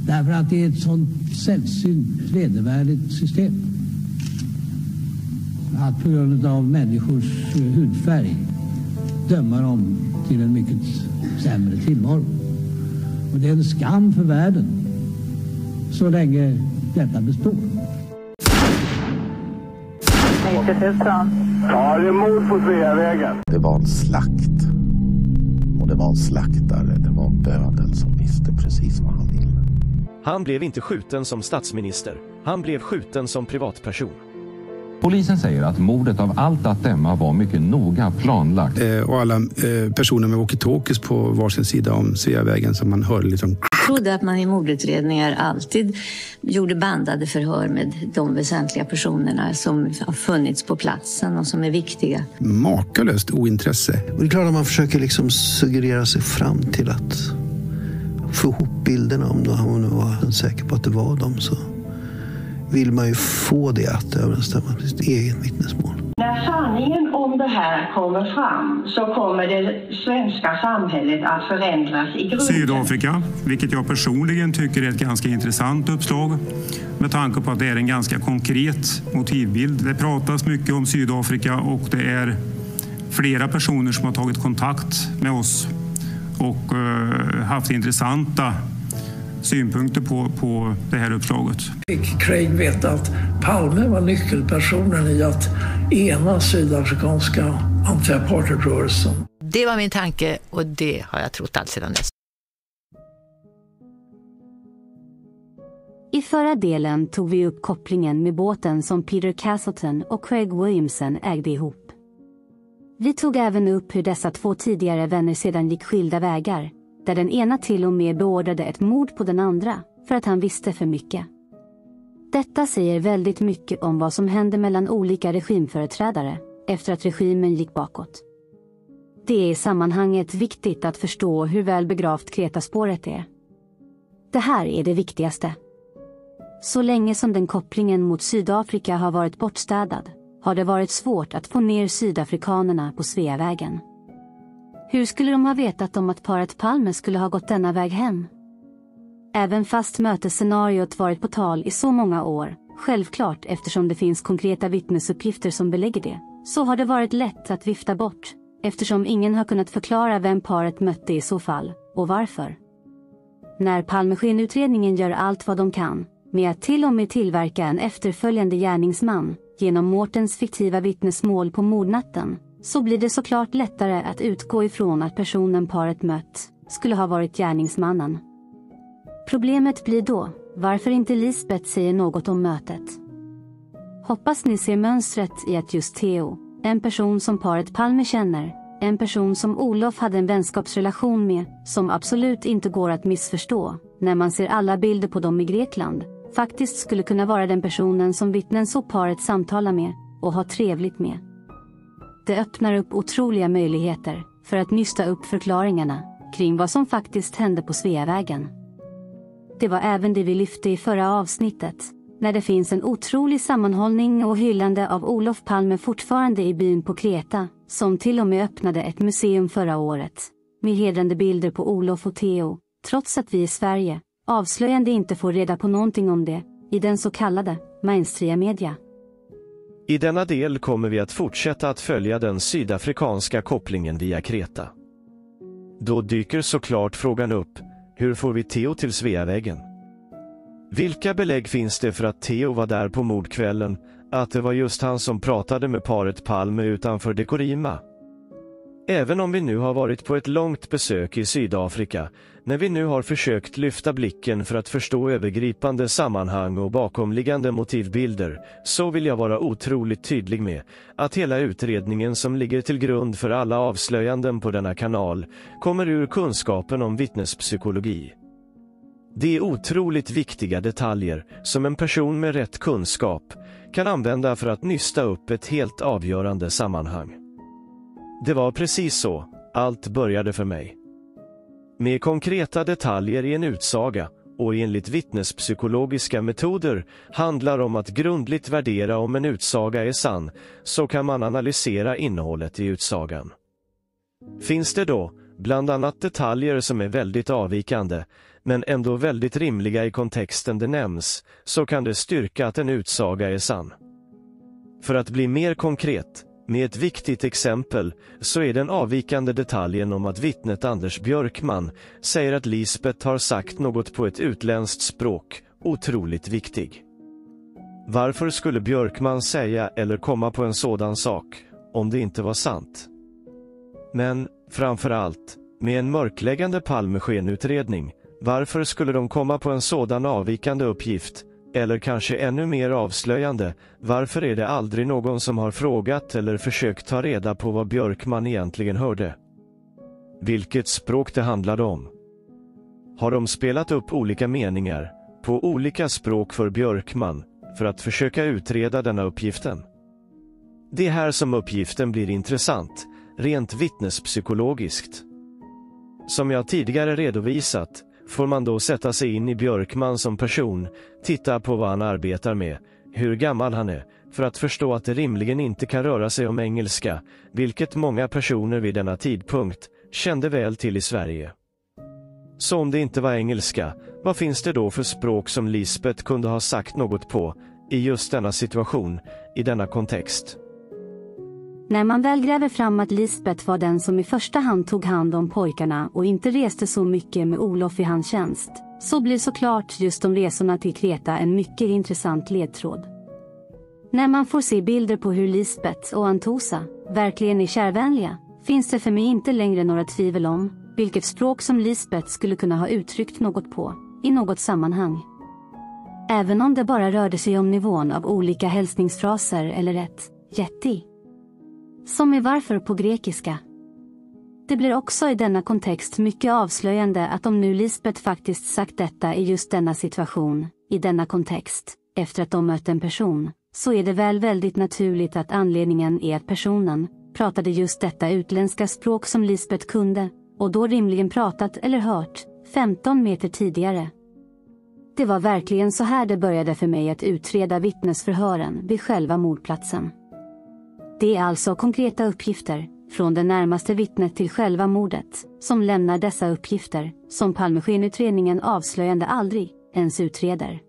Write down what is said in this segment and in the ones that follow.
Därför att det är ett sånt sällsynt vedervärdigt system. Att på grund av människors hudfärg döma dem till en mycket sämre tillvaro. Och det är en skam för världen så länge detta består. Ja, det är mord på Sveavägen. Det var en slakt. Och det var en slaktare. Det var en bödel som visste precis vad han ville. Han blev inte skjuten som statsminister. Han blev skjuten som privatperson. Polisen säger att mordet av allt att döma var mycket noga planlagt. Och alla personer med walkie-talkies på varsin sida om Sveavägen som man hörde liksom. Jag trodde att man i mordutredningar alltid gjorde bandade förhör med de väsentliga personerna som har funnits på platsen och som är viktiga. Makalöst ointresse. Och det är klart att man försöker liksom suggerera sig fram till att få ihop bilderna om hon nu var säker på att det var dem, så vill man ju få det att överensstämma med sitt eget vittnesmål. När sanningen om det här kommer fram så kommer det svenska samhället att förändras i grunden. Sydafrika, vilket jag personligen tycker är ett ganska intressant uppslag med tanke på att det är en ganska konkret motivbild. Det pratas mycket om Sydafrika och det är flera personer som har tagit kontakt med oss och haft intressanta synpunkter på det här uppslaget. Fick Craig veta att Palme var nyckelpersonen i att ena sydafrikanska anti-apartheidrörelsen. Det var min tanke och det har jag trott allt sedan dess. I förra delen tog vi upp kopplingen med båten som Peter Castleton och Craig Williamson ägde ihop. Vi tog även upp hur dessa två tidigare vänner sedan gick skilda vägar, där den ena till och med beordrade ett mord på den andra för att han visste för mycket. Detta säger väldigt mycket om vad som hände mellan olika regimföreträdare efter att regimen gick bakåt. Det är i sammanhanget viktigt att förstå hur väl begravt Kreta-spåret är. Det här är det viktigaste. Så länge som den kopplingen mot Sydafrika har varit bortstädad, har det varit svårt att få ner sydafrikanerna på Sveavägen. Hur skulle de ha vetat om att paret Palme skulle ha gått denna väg hem? Även fast mötesscenariot varit på tal i så många år, självklart eftersom det finns konkreta vittnesuppgifter som belägger det, så har det varit lätt att vifta bort, eftersom ingen har kunnat förklara vem paret mötte i så fall, och varför. När Palmeskinutredningen gör allt vad de kan, med att till och med tillverka en efterföljande gärningsman, genom Mårtens fiktiva vittnesmål på mordnatten, så blir det såklart lättare att utgå ifrån att personen paret mött skulle ha varit gärningsmannen. Problemet blir då, varför inte Lisbeth säger något om mötet. Hoppas ni ser mönstret i att just Theo, en person som paret Palme känner, en person som Olof hade en vänskapsrelation med, som absolut inte går att missförstå, när man ser alla bilder på dem i Grekland, faktiskt skulle kunna vara den personen som vittnen så paret samtalar med och har trevligt med. Det öppnar upp otroliga möjligheter för att nysta upp förklaringarna kring vad som faktiskt hände på Sveavägen. Det var även det vi lyfte i förra avsnittet, när det finns en otrolig sammanhållning och hyllande av Olof Palme fortfarande i byn på Kreta, som till och med öppnade ett museum förra året, med hedrande bilder på Olof och Theo, trots att vi i Sverige, avslöjande inte får reda på någonting om det, i den så kallade mainstream-media. I denna del kommer vi att fortsätta att följa den sydafrikanska kopplingen via Kreta. Då dyker såklart frågan upp, hur får vi Theo till Sveavägen? Vilka belägg finns det för att Theo var där på mordkvällen, att det var just han som pratade med paret Palme utanför Dekorima? Även om vi nu har varit på ett långt besök i Sydafrika, när vi nu har försökt lyfta blicken för att förstå övergripande sammanhang och bakomliggande motivbilder, så vill jag vara otroligt tydlig med att hela utredningen som ligger till grund för alla avslöjanden på denna kanal kommer ur kunskapen om vittnespsykologi. Det är otroligt viktiga detaljer som en person med rätt kunskap kan använda för att nysta upp ett helt avgörande sammanhang. Det var precis så allt började för mig. Med konkreta detaljer i en utsaga och enligt vittnespsykologiska metoder handlar om att grundligt värdera om en utsaga är sann, så kan man analysera innehållet i utsagan. Finns det då, bland annat detaljer som är väldigt avvikande, men ändå väldigt rimliga i kontexten det nämns, så kan det styrka att en utsaga är sann. För att bli mer konkret, med ett viktigt exempel, så är den avvikande detaljen om att vittnet Anders Björkman säger att Lisbeth har sagt något på ett utländskt språk otroligt viktig. Varför skulle Björkman säga eller komma på en sådan sak om det inte var sant? Men framförallt, med en mörkläggande Palmeskenutredning, varför skulle de komma på en sådan avvikande uppgift? Eller kanske ännu mer avslöjande, varför är det aldrig någon som har frågat eller försökt ta reda på vad Björkman egentligen hörde? Vilket språk det handlade om? Har de spelat upp olika meningar på olika språk för Björkman för att försöka utreda denna uppgiften? Det är här som uppgiften blir intressant, rent vittnespsykologiskt. Som jag tidigare redovisat, får man då sätta sig in i Björkman som person, titta på vad han arbetar med, hur gammal han är, för att förstå att det rimligen inte kan röra sig om engelska, vilket många personer vid denna tidpunkt kände väl till i Sverige. Så om det inte var engelska, vad finns det då för språk som Lisbeth kunde ha sagt något på, i just denna situation, i denna kontext? När man väl gräver fram att Lisbeth var den som i första hand tog hand om pojkarna och inte reste så mycket med Olof i hans tjänst, så blir såklart just de resorna till Kreta en mycket intressant ledtråd. När man får se bilder på hur Lisbeth och Antosa verkligen är kärvänliga, finns det för mig inte längre några tvivel om vilket språk som Lisbeth skulle kunna ha uttryckt något på, i något sammanhang. Även om det bara rörde sig om nivån av olika hälsningsfraser eller ett jätti. Som är varför på grekiska. Det blir också i denna kontext mycket avslöjande att om nu Lisbeth faktiskt sagt detta i just denna situation, i denna kontext, efter att de mött en person, så är det väl väldigt naturligt att anledningen är att personen pratade just detta utländska språk som Lisbeth kunde, och då rimligen pratat eller hört 15 meter tidigare. Det var verkligen så här det började för mig att utreda vittnesförhören vid själva mordplatsen. Det är alltså konkreta uppgifter, från det närmaste vittnet till själva mordet, som lämnar dessa uppgifter, som Palmeskenutredningen avslöjande aldrig ens utreder.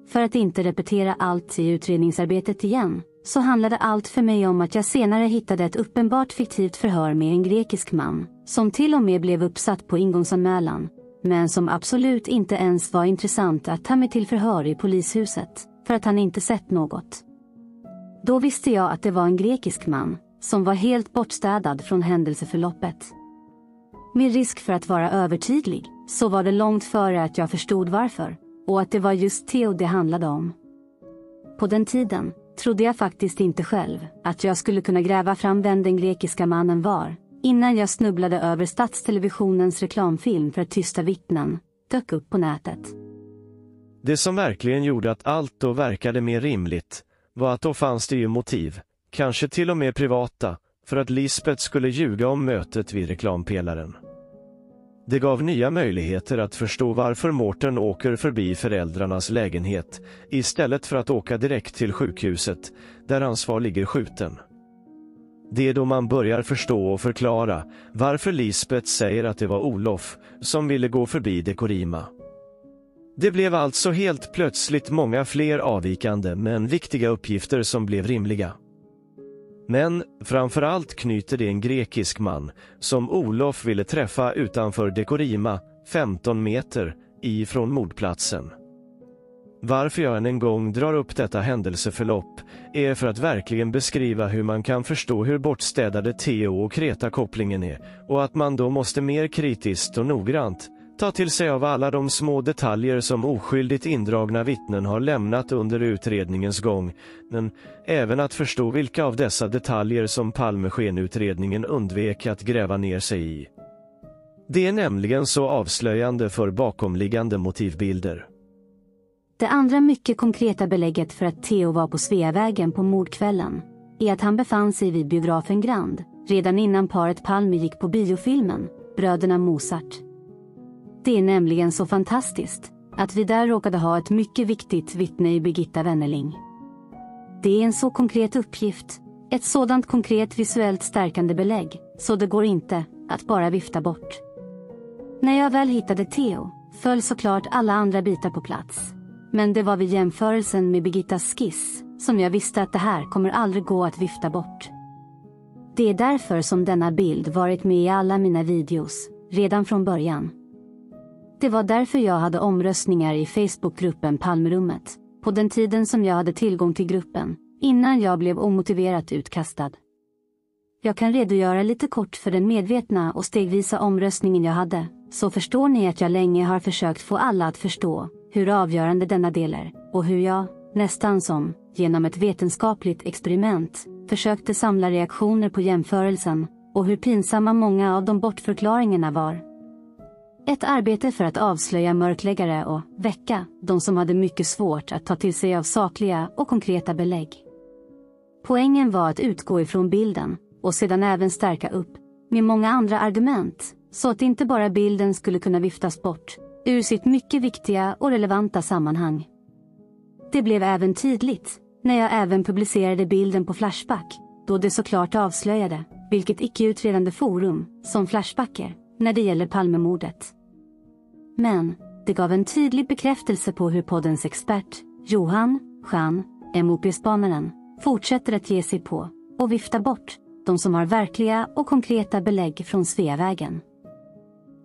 För att inte repetera allt i utredningsarbetet igen, så handlade allt för mig om att jag senare hittade ett uppenbart fiktivt förhör med en grekisk man, som till och med blev uppsatt på ingångsanmälan, men som absolut inte ens var intressant att ta med till förhör i polishuset, för att han inte sett något. Då visste jag att det var en grekisk man, som var helt bortstädad från händelseförloppet. Med risk för att vara övertydlig, så var det långt före att jag förstod varför, och att det var just Theo det handlade om. På den tiden trodde jag faktiskt inte själv att jag skulle kunna gräva fram vem den grekiska mannen var, innan jag snubblade över Statstelevisionens reklamfilm för att tysta vittnen, dök upp på nätet. Det som verkligen gjorde att allt då verkade mer rimligt var att då fanns det ju motiv, kanske till och med privata, för att Lisbeth skulle ljuga om mötet vid reklampelaren. Det gav nya möjligheter att förstå varför Mårten åker förbi föräldrarnas lägenhet istället för att åka direkt till sjukhuset, där hans far ligger skjuten. Det är då man börjar förstå och förklara varför Lisbeth säger att det var Olof som ville gå förbi Dekorima. Det blev alltså helt plötsligt många fler avvikande men viktiga uppgifter som blev rimliga. Men framförallt knyter det en grekisk man som Olof ville träffa utanför Dekorima, 15 meter ifrån mordplatsen. Varför jag än en gång drar upp detta händelseförlopp är för att verkligen beskriva hur man kan förstå hur bortstädade Theo och Kreta-kopplingen är, och att man då måste mer kritiskt och noggrant ta till sig av alla de små detaljer som oskyldigt indragna vittnen har lämnat under utredningens gång, men även att förstå vilka av dessa detaljer som Palmeskenutredningen undvek att gräva ner sig i. Det är nämligen så avslöjande för bakomliggande motivbilder. Det andra mycket konkreta belägget för att Theo var på Sveavägen på mordkvällen är att han befann sig vid biografen Grand redan innan paret Palme gick på biofilmen Bröderna Mozart. Det är nämligen så fantastiskt att vi där råkade ha ett mycket viktigt vittne i Birgitta Wennerling. Det är en så konkret uppgift, ett sådant konkret visuellt stärkande belägg, så det går inte att bara vifta bort. När jag väl hittade Theo föll såklart alla andra bitar på plats. Men det var vid jämförelsen med Birgittas skiss som jag visste att det här kommer aldrig gå att vifta bort. Det är därför som denna bild varit med i alla mina videos, redan från början. Det var därför jag hade omröstningar i Facebookgruppen Palmerummet, på den tiden som jag hade tillgång till gruppen, innan jag blev omotiverat utkastad. Jag kan redogöra lite kort för den medvetna och stegvisa omröstningen jag hade, så förstår ni att jag länge har försökt få alla att förstå hur avgörande denna del är, och hur jag, nästan som, genom ett vetenskapligt experiment, försökte samla reaktioner på jämförelsen, och hur pinsamma många av de bortförklaringarna var. Ett arbete för att avslöja mörkläggare och väcka de som hade mycket svårt att ta till sig av sakliga och konkreta belägg. Poängen var att utgå ifrån bilden, och sedan även stärka upp, med många andra argument, så att inte bara bilden skulle kunna viftas bort, ur sitt mycket viktiga och relevanta sammanhang. Det blev även tydligt, när jag även publicerade bilden på Flashback, då det såklart avslöjade, vilket icke-utredande forum, som Flashback är, när det gäller Palmemordet. Men, det gav en tydlig bekräftelse på hur poddens expert, Johan Jean, MOP-spanaren, fortsätter att ge sig på, och vifta bort, de som har verkliga och konkreta belägg från Sveavägen.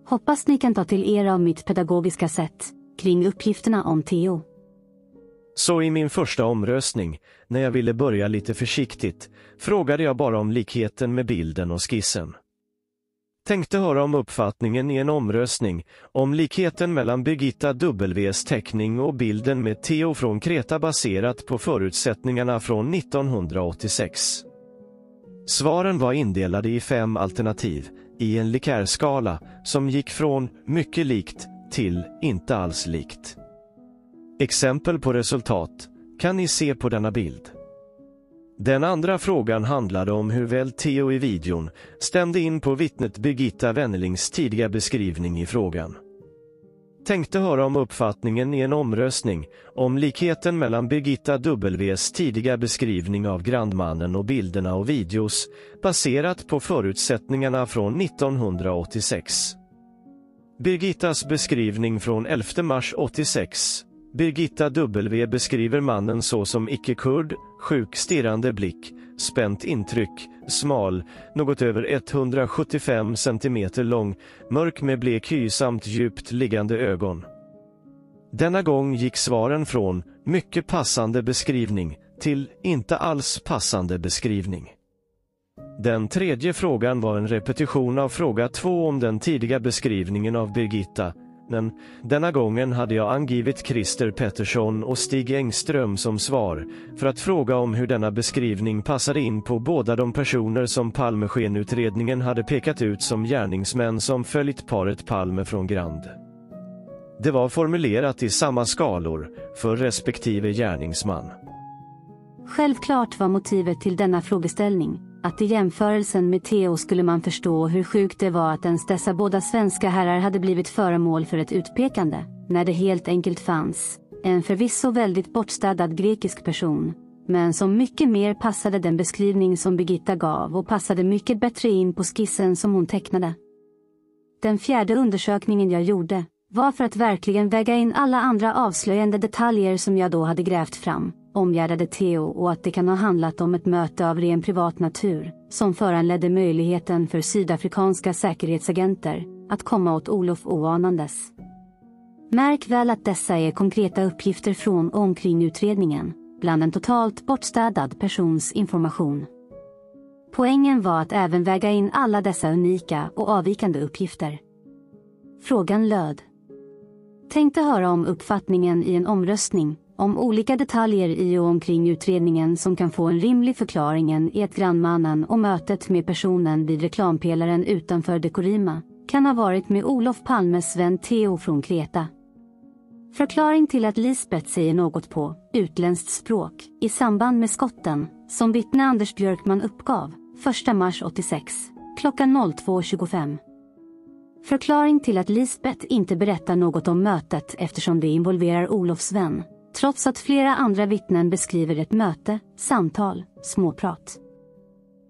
Hoppas ni kan ta till er av mitt pedagogiska sätt, kring uppgifterna om Theo. Så i min första omröstning, när jag ville börja lite försiktigt, frågade jag bara om likheten med bilden och skissen. Tänkte höra om uppfattningen i en omröstning, om likheten mellan Birgitta W:s teckning och bilden med Theo från Kreta baserat på förutsättningarna från 1986. Svaren var indelade i 5 alternativ, i en Likert-skala, som gick från mycket likt till inte alls likt. Exempel på resultat kan ni se på denna bild. Den andra frågan handlade om hur väl Theo i videon stämde in på vittnet Birgitta Wennelings tidiga beskrivning i frågan. Tänkte höra om uppfattningen i en omröstning, om likheten mellan Birgitta W:s tidiga beskrivning av grandmannen och bilderna och videos, baserat på förutsättningarna från 1986. Birgittas beskrivning från 11 mars 86. Birgitta W beskriver mannen så som icke-kurd, sjuk stirrande blick, spänt intryck, smal, något över 175 cm lång, mörk med blek hy samt djupt liggande ögon. Denna gång gick svaren från mycket passande beskrivning till inte alls passande beskrivning. Den tredje frågan var en repetition av fråga 2 om den tidiga beskrivningen av Birgitta. Men denna gången hade jag angivit Christer Pettersson och Stig Engström som svar, för att fråga om hur denna beskrivning passade in på båda de personer som Palmeskenutredningen hade pekat ut som gärningsmän som följt paret Palme från Grand. Det var formulerat i samma skalor för respektive gärningsman. Självklart var motivet till denna frågeställning att i jämförelsen med Theo skulle man förstå hur sjukt det var att ens dessa båda svenska herrar hade blivit föremål för ett utpekande, när det helt enkelt fanns en förvisso väldigt bortstädad grekisk person, men som mycket mer passade den beskrivning som Birgitta gav och passade mycket bättre in på skissen som hon tecknade. Den fjärde undersökningen jag gjorde var för att verkligen väga in alla andra avslöjande detaljer som jag då hade grävt fram, omgärdade Theo, och att det kan ha handlat om ett möte av ren privat natur, som föranledde möjligheten för sydafrikanska säkerhetsagenter att komma åt Olof oanandes. Märk väl att dessa är konkreta uppgifter från och omkring utredningen, bland en totalt bortstädad persons information. Poängen var att även väga in alla dessa unika och avvikande uppgifter. Frågan löd: tänkte höra om uppfattningen i en omröstning, om olika detaljer i och omkring utredningen som kan få en rimlig förklaringen i att grannmannen och mötet med personen vid reklampelaren utanför Dekorima kan ha varit med Olof Palmes vän Theo från Kreta. Förklaring till att Lisbeth säger något på utländskt språk i samband med skotten som vittne Anders Björkman uppgav 1 mars 86 klockan 02.25. Förklaring till att Lisbeth inte berättar något om mötet eftersom det involverar Olofs vän, trots att flera andra vittnen beskriver ett möte, samtal, småprat.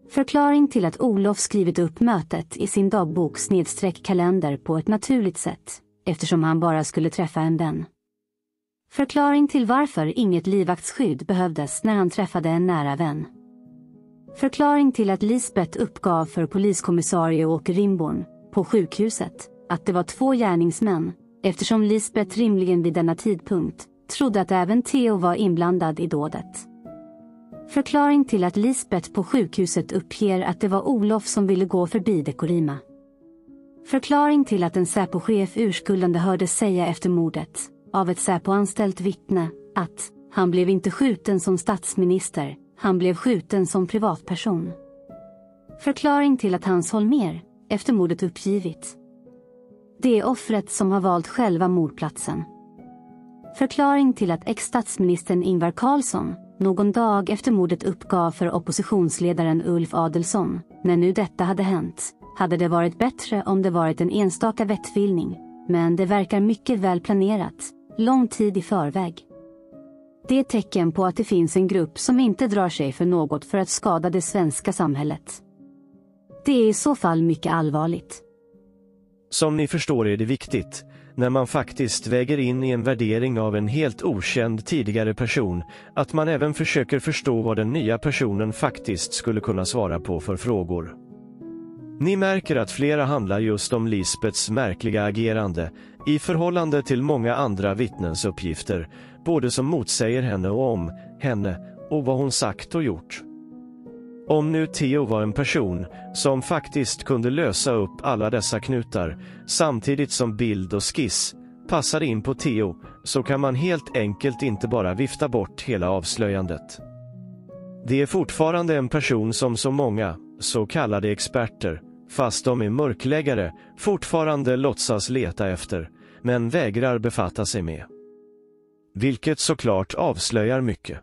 Förklaring till att Olof skrivit upp mötet i sin dagbok /kalender på ett naturligt sätt, eftersom han bara skulle träffa en vän. Förklaring till varför inget livvaktsskydd behövdes när han träffade en nära vän. Förklaring till att Lisbeth uppgav för poliskommissarie Åke Rimborn på sjukhuset att det var 2 gärningsmän, eftersom Lisbeth rimligen vid denna tidpunkt trodde att även Theo var inblandad i dådet. Förklaring till att Lisbeth på sjukhuset uppger att det var Olof som ville gå förbi Dekorima. Förklaring till att en Säpo-chef urskuldande hörde säga efter mordet av ett Säpo-anställt vittne att han blev inte skjuten som statsminister, han blev skjuten som privatperson. Förklaring till att Hans Holmér efter mordet uppgivit. Det är offret som har valt själva mordplatsen. Förklaring till att ex-statsministern Ingvar Carlsson någon dag efter mordet uppgav för oppositionsledaren Ulf Adelsohn, när nu detta hade hänt, hade det varit bättre om det varit en enstaka vettfilning, men det verkar mycket väl planerat, lång tid i förväg. Det är tecken på att det finns en grupp som inte drar sig för något för att skada det svenska samhället. Det är i så fall mycket allvarligt. Som ni förstår är det viktigt, när man faktiskt väger in i en värdering av en helt okänd tidigare person, att man även försöker förstå vad den nya personen faktiskt skulle kunna svara på för frågor. Ni märker att flera handlar just om Lisbeths märkliga agerande i förhållande till många andra vittnens uppgifter, både som motsäger henne och om henne och vad hon sagt och gjort. Om nu Theo var en person som faktiskt kunde lösa upp alla dessa knutar, samtidigt som bild och skiss passade in på Theo, så kan man helt enkelt inte bara vifta bort hela avslöjandet. Det är fortfarande en person som så många, så kallade experter, fast de är mörkläggare, fortfarande låtsas leta efter, men vägrar befatta sig med. Vilket såklart avslöjar mycket.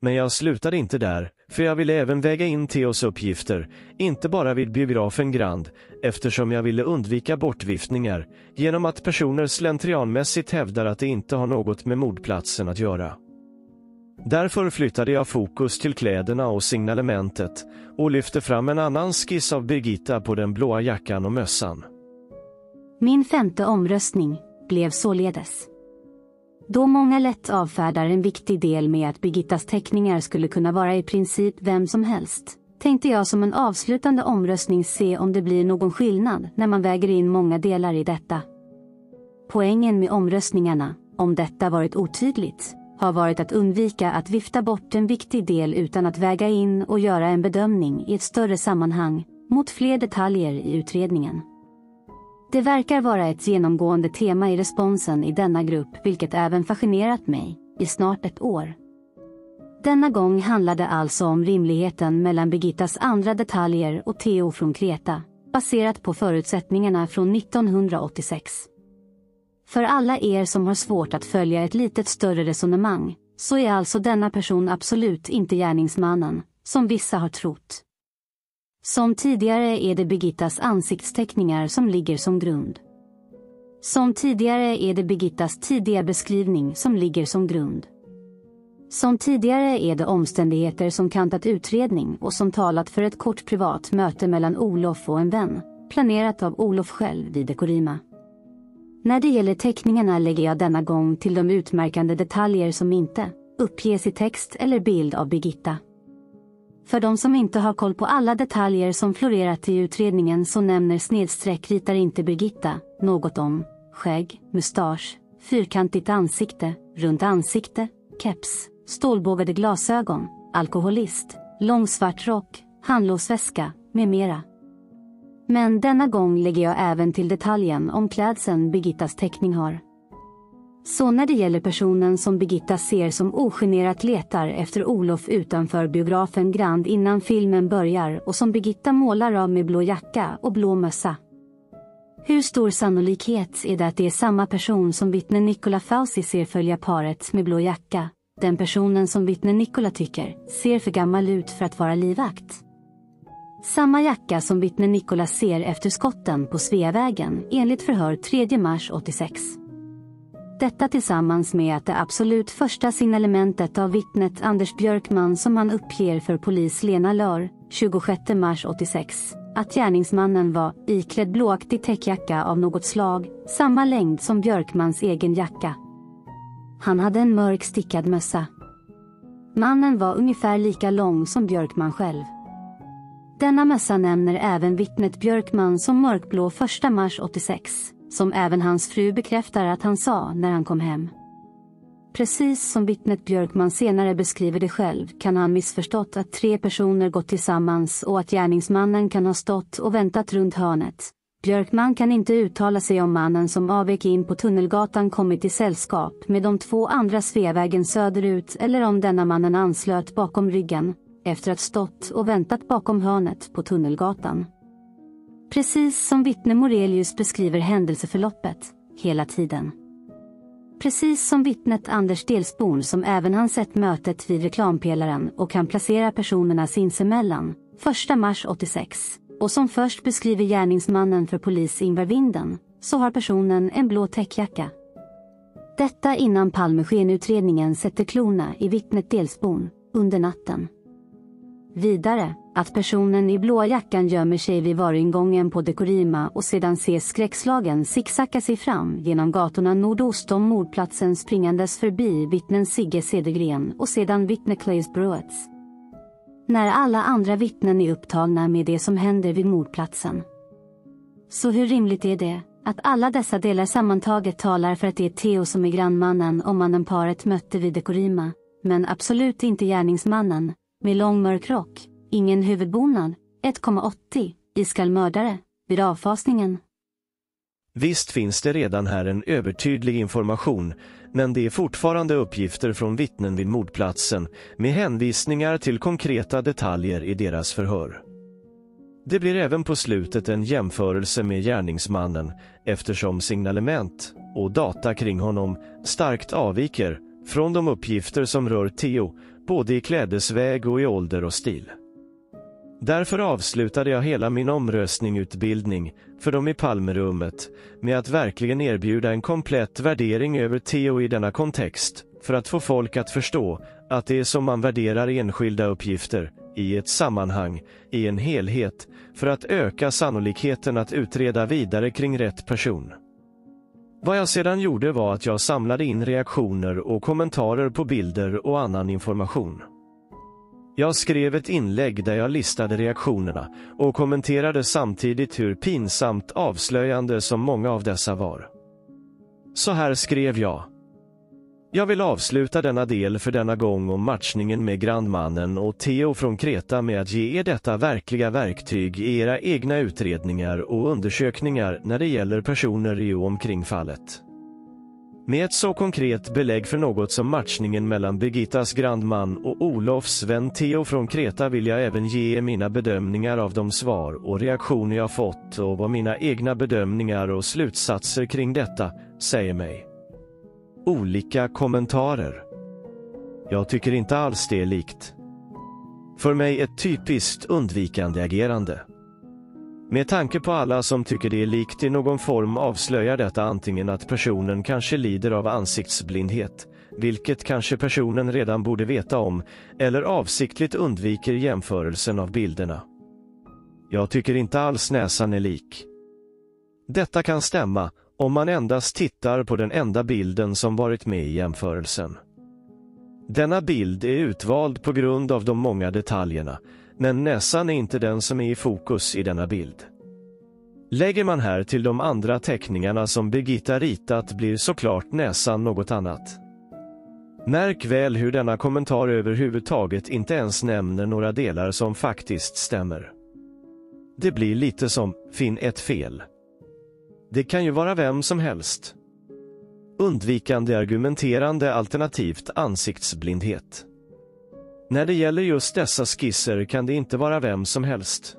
Men jag slutade inte där, för jag ville även väga in Theos uppgifter, inte bara vid biografen Grand, eftersom jag ville undvika bortviftningar, genom att personer slentrianmässigt hävdar att det inte har något med mordplatsen att göra. Därför flyttade jag fokus till kläderna och signalementet, och lyfte fram en annan skiss av Birgitta på den blåa jackan och mössan. Min 5:e omröstning blev således. Då många lätt avfärdar en viktig del med att Birgittas teckningar skulle kunna vara i princip vem som helst, tänkte jag som en avslutande omröstning se om det blir någon skillnad när man väger in många delar i detta. Poängen med omröstningarna, om detta varit otydligt, har varit att undvika att vifta bort en viktig del utan att väga in och göra en bedömning i ett större sammanhang mot fler detaljer i utredningen. Det verkar vara ett genomgående tema i responsen i denna grupp, vilket även fascinerat mig i snart ett år. Denna gång handlade alltså om rimligheten mellan Birgittas andra detaljer och Theo från Kreta, baserat på förutsättningarna från 1986. För alla er som har svårt att följa ett litet större resonemang, så är alltså denna person absolut inte gärningsmannen, som vissa har trott. Som tidigare är det Birgittas ansiktsteckningar som ligger som grund. Som tidigare är det Birgittas tidiga beskrivning som ligger som grund. Som tidigare är det omständigheter som kantat utredning och som talat för ett kort privat möte mellan Olof och en vän, planerat av Olof själv vid Dekorima. När det gäller teckningarna lägger jag denna gång till de utmärkande detaljer som inte uppges i text eller bild av Birgitta. För de som inte har koll på alla detaljer som florerat i utredningen, så nämner snedstreck ritar inte Birgitta något om skägg, mustasch, fyrkantigt ansikte, runt ansikte, keps, stålbågade glasögon, alkoholist, lång svart rock, handlåsväska med mera. Men denna gång lägger jag även till detaljen om klädseln Birgittas teckning har. Så när det gäller personen som Birgitta ser som ogenerat letar efter Olof utanför biografen Grand innan filmen börjar och som Birgitta målar av med blå jacka och blå mössa. Hur stor sannolikhet är det att det är samma person som vittne Nicola Fauci ser följa paret med blå jacka, den personen som vittne Nicola tycker ser för gammal ut för att vara livvakt? Samma jacka som vittne Nicola ser efter skotten på Sveavägen enligt förhör 3 mars 86. Detta tillsammans med att det absolut första signalementet av vittnet Anders Björkman som han uppger för polis Lena Lör 26 mars 86 att gärningsmannen var iklädd blåaktig täckjacka av något slag, samma längd som Björkmans egen jacka. Han hade en mörk stickad mössa. Mannen var ungefär lika lång som Björkman själv. Denna mössa nämner även vittnet Björkman som mörkblå 1 mars 86, som även hans fru bekräftar att han sa när han kom hem. Precis som vittnet Björkman senare beskriver det själv kan han missförstått att 3 personer gått tillsammans och att gärningsmannen kan ha stått och väntat runt hörnet. Björkman kan inte uttala sig om mannen som avvek in på Tunnelgatan kommit i sällskap med de 2 andra Sveavägen söderut eller om denna mannen anslöt bakom ryggen efter att stått och väntat bakom hörnet på Tunnelgatan. Precis som vittne Morelius beskriver händelseförloppet hela tiden. Precis som vittnet Anders Delsborn som även han sett mötet vid reklampelaren och kan placera personerna sinsemellan 1 mars 86 och som först beskriver gärningsmannen för polis Ingvar Winden, så har personen en blå täckjacka. Detta innan Palmeskenutredningen sätter klorna i vittnet Delsborn under natten. Vidare, att personen i blå jackan gömmer sig vid varuingången på Dekorima och sedan ses skräckslagen zigzacka sig fram genom gatorna nordost om mordplatsen springandes förbi vittnen Sigge Cedergren och sedan vittne Claes Bruets. När alla andra vittnen är upptagna med det som händer vid mordplatsen. Så hur rimligt är det att alla dessa delar sammantaget talar för att det är Theo som är grannmannen och mannen paret mötte vid Dekorima, men absolut inte gärningsmannen, med lång mörk rock, ingen huvudbonad, 1,80, iskall mördare, vid avfasningen. Visst finns det redan här en övertydlig information, men det är fortfarande uppgifter från vittnen vid mordplatsen med hänvisningar till konkreta detaljer i deras förhör. Det blir även på slutet en jämförelse med gärningsmannen eftersom signalement och data kring honom starkt avviker från de uppgifter som rör Theo, både i klädesväg och i ålder och stil. Därför avslutade jag hela min omröstningsutbildning för dem i Palmerummet med att verkligen erbjuda en komplett värdering över Theo i denna kontext för att få folk att förstå att det är som man värderar enskilda uppgifter i ett sammanhang, i en helhet, för att öka sannolikheten att utreda vidare kring rätt person. Vad jag sedan gjorde var att jag samlade in reaktioner och kommentarer på bilder och annan information. Jag skrev ett inlägg där jag listade reaktionerna och kommenterade samtidigt hur pinsamt avslöjande som många av dessa var. Så här skrev jag. Jag vill avsluta denna del för denna gång om matchningen med grannmannen och Theo från Kreta med att ge er detta verkliga verktyg i era egna utredningar och undersökningar när det gäller personer i och omkring fallet. Med ett så konkret belägg för något som matchningen mellan Birgittas grannman och Olofs vän Theo från Kreta vill jag även ge er mina bedömningar av de svar och reaktioner jag fått och vad mina egna bedömningar och slutsatser kring detta säger mig. Olika kommentarer. Jag tycker inte alls det är likt. För mig ett typiskt undvikande agerande. Med tanke på alla som tycker det är likt i någon form avslöjar detta antingen att personen kanske lider av ansiktsblindhet, vilket kanske personen redan borde veta om, eller avsiktligt undviker jämförelsen av bilderna. Jag tycker inte alls näsan är lik. Detta kan stämma om man endast tittar på den enda bilden som varit med i jämförelsen. Denna bild är utvald på grund av de många detaljerna, men näsan är inte den som är i fokus i denna bild. Lägger man här till de andra teckningarna som Birgitta ritat blir såklart näsan något annat. Märk väl hur denna kommentar överhuvudtaget inte ens nämner några delar som faktiskt stämmer. Det blir lite som, finn ett fel. Det kan ju vara vem som helst. Undvikande argumenterande alternativt ansiktsblindhet. När det gäller just dessa skisser kan det inte vara vem som helst.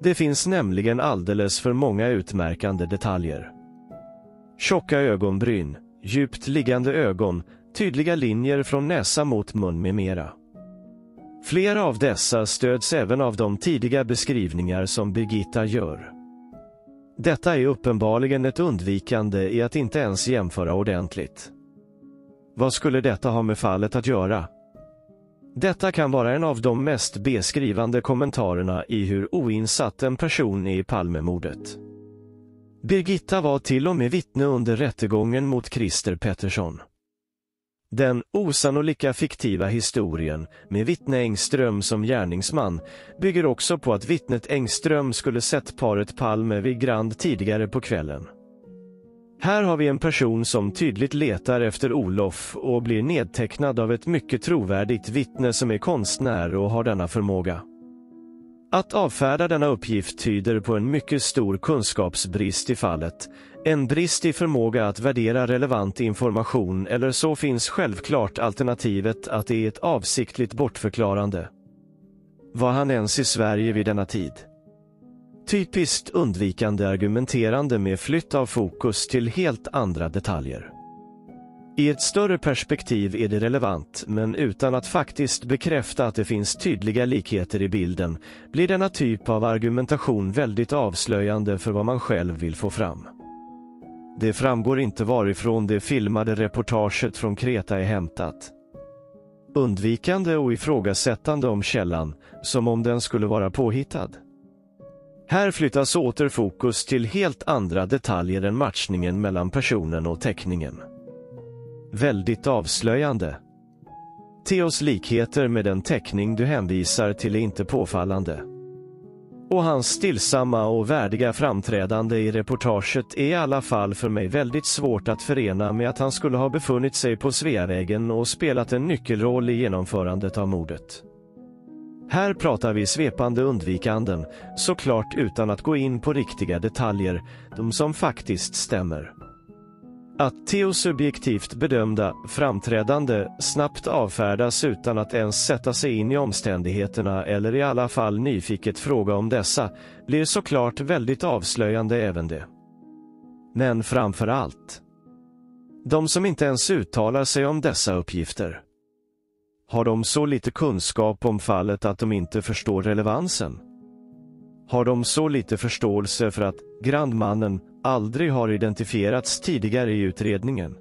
Det finns nämligen alldeles för många utmärkande detaljer. Tjocka ögonbryn, djupt liggande ögon, tydliga linjer från näsa mot mun med mera. Flera av dessa stöds även av de tidiga beskrivningar som Birgitta gör. Detta är uppenbarligen ett undvikande i att inte ens jämföra ordentligt. Vad skulle detta ha med fallet att göra? Detta kan vara en av de mest beskrivande kommentarerna i hur oinsatt en person är i Palmemordet. Birgitta var till och med vittne under rättegången mot Christer Pettersson. Den osannolika fiktiva historien med vittne Engström som gärningsman bygger också på att vittnet Engström skulle sett paret Palme vid Grand tidigare på kvällen. Här har vi en person som tydligt letar efter Olof och blir nedtecknad av ett mycket trovärdigt vittne som är konstnär och har denna förmåga. Att avfärda denna uppgift tyder på en mycket stor kunskapsbrist i fallet, en brist i förmåga att värdera relevant information, eller så finns självklart alternativet att det är ett avsiktligt bortförklarande. Var han ens i Sverige vid denna tid? Typiskt undvikande argumenterande med flytt av fokus till helt andra detaljer. I ett större perspektiv är det relevant, men utan att faktiskt bekräfta att det finns tydliga likheter i bilden blir denna typ av argumentation väldigt avslöjande för vad man själv vill få fram. Det framgår inte varifrån det filmade reportaget från Kreta är hämtat. Undvikande och ifrågasättande om källan, som om den skulle vara påhittad. Här flyttas åter fokus till helt andra detaljer än matchningen mellan personen och teckningen. Väldigt avslöjande. Theos likheter med den teckning du hänvisar till är inte påfallande. Och hans stillsamma och värdiga framträdande i reportaget är i alla fall för mig väldigt svårt att förena med att han skulle ha befunnit sig på Sveavägen och spelat en nyckelroll i genomförandet av mordet. Här pratar vi svepande undvikanden, såklart utan att gå in på riktiga detaljer, de som faktiskt stämmer. Att Theos subjektivt bedömda framträdande snabbt avfärdas utan att ens sätta sig in i omständigheterna eller i alla fall nyfiket fråga om dessa blir såklart väldigt avslöjande även det. Men framför allt, de som inte ens uttalar sig om dessa uppgifter. Har de så lite kunskap om fallet att de inte förstår relevansen? Har de så lite förståelse för att grandmannen aldrig har identifierats tidigare i utredningen?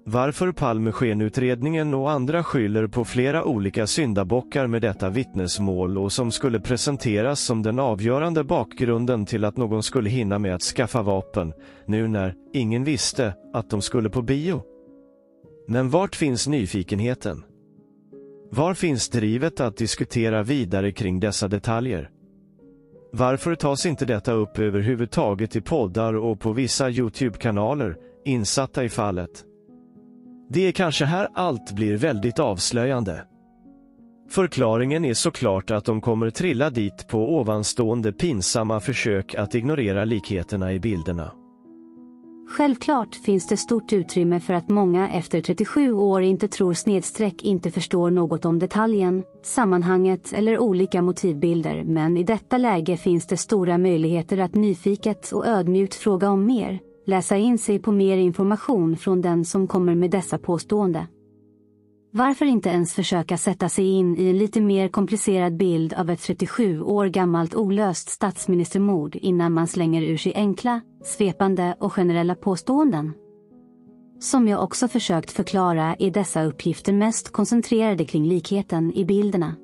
Varför Palmeskenutredningen och andra skyller på flera olika syndabockar med detta vittnesmål och som skulle presenteras som den avgörande bakgrunden till att någon skulle hinna med att skaffa vapen, nu när ingen visste att de skulle på bio? Men vart finns nyfikenheten? Var finns drivet att diskutera vidare kring dessa detaljer? Varför tas inte detta upp överhuvudtaget i poddar och på vissa YouTube-kanaler insatta i fallet? Det är kanske här allt blir väldigt avslöjande. Förklaringen är såklart att de kommer trilla dit på ovanstående pinsamma försök att ignorera likheterna i bilderna. Självklart finns det stort utrymme för att många efter 37 år inte tror inte förstår något om detaljen, sammanhanget eller olika motivbilder, men i detta läge finns det stora möjligheter att nyfiket och ödmjukt fråga om mer, läsa in sig på mer information från den som kommer med dessa påstående. Varför inte ens försöka sätta sig in i en lite mer komplicerad bild av ett 37 år gammalt olöst statsministermord innan man slänger ur sig enkla, svepande och generella påståenden? Som jag också försökt förklara är dessa uppgifter mest koncentrerade kring likheten i bilderna.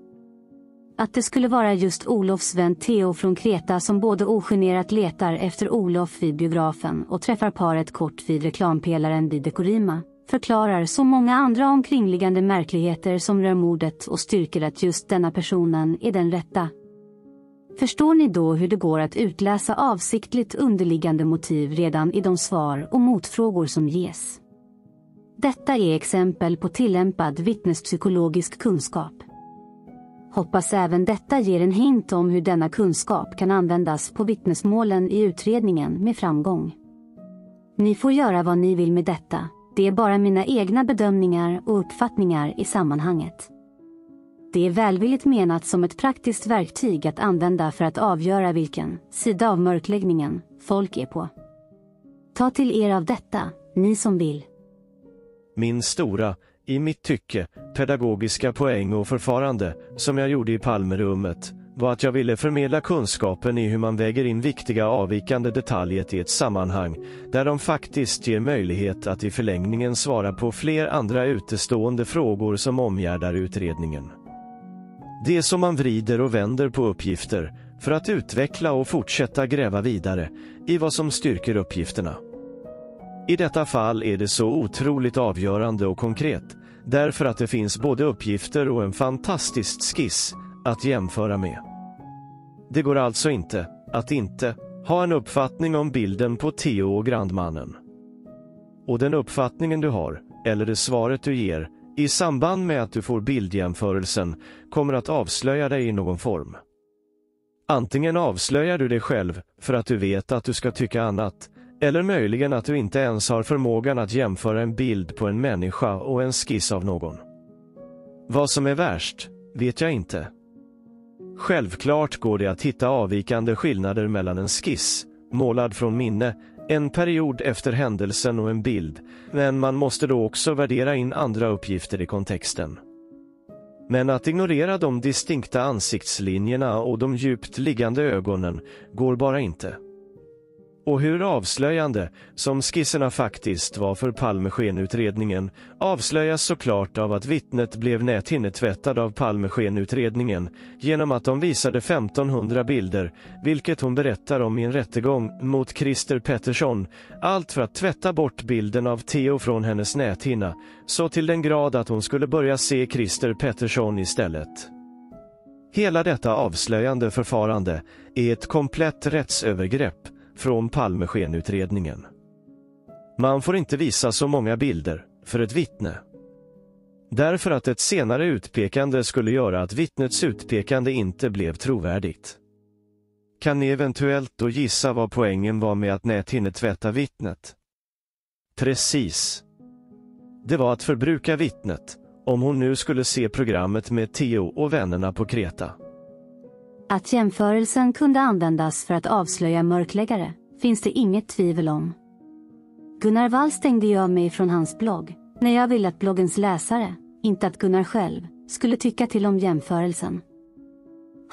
Att det skulle vara just Olofs vän Theo från Kreta som både ogenerat letar efter Olof vid biografen och träffar paret kort vid reklampelaren vid Dekorima förklarar så många andra omkringliggande märkligheter som rör mordet och styrker att just denna personen är den rätta. Förstår ni då hur det går att utläsa avsiktligt underliggande motiv redan i de svar och motfrågor som ges? Detta är exempel på tillämpad vittnespsykologisk kunskap. Hoppas även detta ger en hint om hur denna kunskap kan användas på vittnesmålen i utredningen med framgång. Ni får göra vad ni vill med detta. Det är bara mina egna bedömningar och uppfattningar i sammanhanget. Det är välvilligt menat som ett praktiskt verktyg att använda för att avgöra vilken sida av mörkläggningen folk är på. Ta till er av detta, ni som vill. Min stora, i mitt tycke, pedagogiska poäng och förfarande, som jag gjorde i Palmerummet, var att jag ville förmedla kunskapen i hur man väger in viktiga avvikande detaljer i ett sammanhang där de faktiskt ger möjlighet att i förlängningen svara på fler andra utestående frågor som omgärdar utredningen. Det är som man vrider och vänder på uppgifter för att utveckla och fortsätta gräva vidare i vad som styrker uppgifterna. I detta fall är det så otroligt avgörande och konkret därför att det finns både uppgifter och en fantastisk skiss att jämföra med. Det går alltså inte att inte ha en uppfattning om bilden på Theo och grandmannen. Och den uppfattningen du har, eller det svaret du ger, i samband med att du får bildjämförelsen kommer att avslöja dig i någon form. Antingen avslöjar du dig själv för att du vet att du ska tycka annat, eller möjligen att du inte ens har förmågan att jämföra en bild på en människa och en skiss av någon. Vad som är värst, vet jag inte. Självklart går det att hitta avvikande skillnader mellan en skiss, målad från minne, en period efter händelsen och en bild, men man måste då också värdera in andra uppgifter i kontexten. Men att ignorera de distinkta ansiktslinjerna och de djupt liggande ögonen går bara inte. Och hur avslöjande som skisserna faktiskt var för Palmeskenutredningen avslöjas såklart av att vittnet blev näthinnetvättad av Palmeskenutredningen genom att de visade 1500 bilder, vilket hon berättar om i en rättegång mot Christer Pettersson, allt för att tvätta bort bilden av Theo från hennes näthinna, så till den grad att hon skulle börja se Christer Pettersson istället. Hela detta avslöjande förfarande är ett komplett rättsövergrepp från Palmeskenutredningen. Man får inte visa så många bilder för ett vittne. Därför att ett senare utpekande skulle göra att vittnets utpekande inte blev trovärdigt. Kan ni eventuellt då gissa vad poängen var med att näthinnetvätta vittnet? Precis. Det var att förbruka vittnet, om hon nu skulle se programmet med Theo och vännerna på Kreta. Att jämförelsen kunde användas för att avslöja mörkläggare finns det inget tvivel om. Gunnar Wall stängde ju av mig från hans blogg när jag ville att bloggens läsare, inte att Gunnar själv, skulle tycka till om jämförelsen.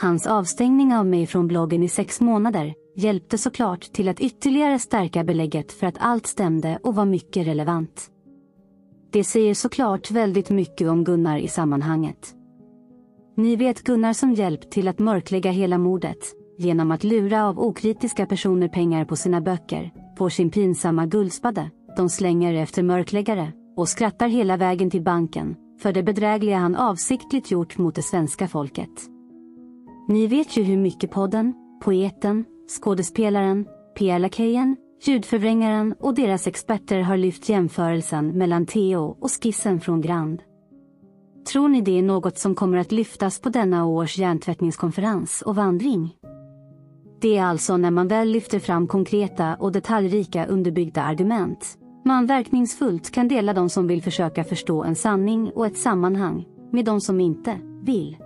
Hans avstängning av mig från bloggen i 6 månader hjälpte såklart till att ytterligare stärka belägget för att allt stämde och var mycket relevant. Det säger såklart väldigt mycket om Gunnar i sammanhanget. Ni vet Gunnar som hjälpt till att mörklägga hela mordet, genom att lura av okritiska personer pengar på sina böcker, får sin pinsamma guldspade, de slänger efter mörkläggare, och skrattar hela vägen till banken, för det bedrägliga han avsiktligt gjort mot det svenska folket. Ni vet ju hur mycket podden, poeten, skådespelaren, PR-lakajen, ljudförvrängaren och deras experter har lyft jämförelsen mellan Theo och skissen från Grand. Tror ni det är något som kommer att lyftas på denna års hjärntvättningskonferens och vandring? Det är alltså när man väl lyfter fram konkreta och detaljrika underbyggda argument, man verkningsfullt kan dela de som vill försöka förstå en sanning och ett sammanhang med de som inte vill.